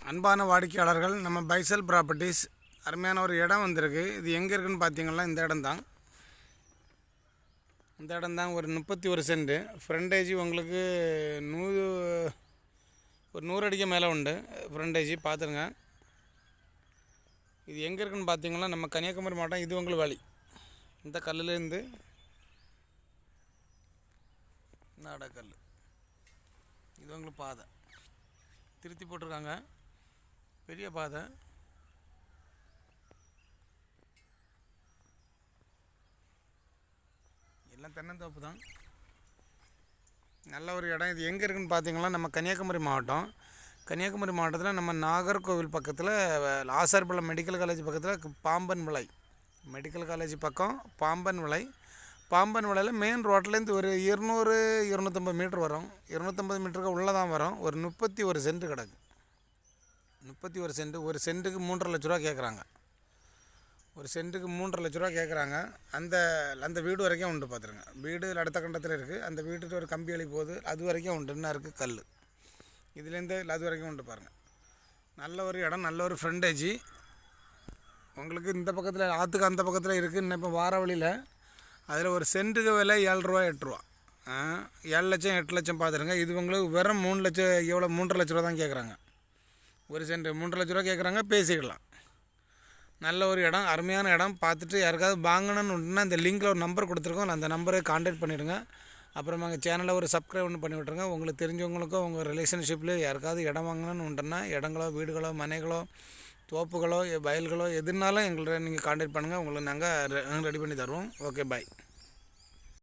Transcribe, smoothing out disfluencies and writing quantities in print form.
அன்பான வாடிக்கையாளர்கள், நம்ம பைசல் ப்ராப்பர்ட்டிஸ் அருமையான ஒரு இடம் வந்திருக்கு. இது எங்கே இருக்குதுன்னு பார்த்தீங்கன்னா இந்த இடம் தான். இந்த இடம் தான் ஒரு 31 சென்ட். ஃப்ரண்டேஜ் உங்களுக்கு 100 அடிக்கு மேலே உண்டு. ஃப்ரண்டேஜ் பார்த்துருங்க. இது எங்கே இருக்குதுன்னு பார்த்தீங்கன்னா நம்ம கன்னியாகுமரி மாவட்டம். இது உங்களுக்கு வழி. இந்த கல்லுலேருந்து நாடக்கல், இது உங்களுக்கு பாதை திருத்தி போட்டிருக்காங்க. பெரிய பாதை. எல்லாம் தென்னந்தோப்பு தான். நல்ல ஒரு இடம். இது எங்கே இருக்குதுன்னு பார்த்தீங்கன்னா நம்ம கன்னியாகுமரி மாவட்டம். கன்னியாகுமரி மாவட்டத்தில் நம்ம நாகர்கோவில் பக்கத்தில் ஆசார்பள்ளம் மெடிக்கல் காலேஜ் பக்கத்தில் பாம்பன் விளை மெடிக்கல் காலேஜ் பக்கம் பாம்பன் விளையில் மெயின் ரோட்லேருந்து ஒரு 200-250 மீட்டர் வரும். 250 மீட்டருக்கு உள்ளே தான் வரும். ஒரு 31 சென்ட் கிடக்கு. 31 சென்ட். ஒரு சென்ட்டுக்கு 3.5 லட்ச ரூபா கேட்குறாங்க. ஒரு சென்ட்டுக்கு 3.5 லட்ச ரூபா கேட்குறாங்க. அந்த வீடு வரைக்கும் உண்டு. பார்த்துருங்க, வீடு அடுத்த கண்டத்தில் இருக்குது. அந்த வீட்டுக்கு ஒரு கம்பி வழி போகுது, அது வரைக்கும் உண்டு. இன்னும் இருக்குது கல். இதுலேருந்து அது வரைக்கும் உண்டு. பாருங்கள், நல்ல ஒரு இடம், நல்ல ஒரு ஃப்ரண்டேஜ். உங்களுக்கு இந்த பக்கத்தில் ஆற்றுக்கு அந்த பக்கத்தில் இருக்குது. இன்னும் இப்போ வார வழியில் அதில் ஒரு சென்ட்டுக்கு விலை 7 ரூபா 8 ரூபா. 7 லட்சம் 8 லட்சம் பார்த்துருங்க. இது உங்களுக்கு வெறும் 3 லட்சம், எவ்வளோ 3.5 லட்ச ரூபா தான் கேட்குறாங்க. ஒரு சென்ட் 3.5 லட்ச ரூபா கேட்குறாங்க. பேசிக்கலாம். நல்ல ஒரு இடம், அருமையான இடம். பார்த்துட்டு யாருக்காவது வாங்கணுன்னு இந்த லிங்கில் ஒரு நம்பர் கொடுத்துருக்கோம். அந்த நம்பரை கான்டாக்ட் பண்ணிவிடுங்க. அப்புறம் எங்கள் சேனலில் ஒரு சப்ஸ்கிரைப் ஒன்று பண்ணி விட்ருங்க. உங்களுக்கு தெரிஞ்சவங்களுக்கும் உங்கள் ரிலேஷன்ஷிப்பில் யாருக்காவது இடம் வாங்கணும்னு உண்டுன்னா, இடங்களோ வீடுகளோ மனைகளோ தோப்புகளோ வயல்களோ எதுனாலும் எங்கள்கிட்ட நீங்கள் கான்டாக்ட் பண்ணுங்கள். உங்களுக்கு நாங்கள் ரெடி பண்ணி தருவோம். ஓகே, பாய்.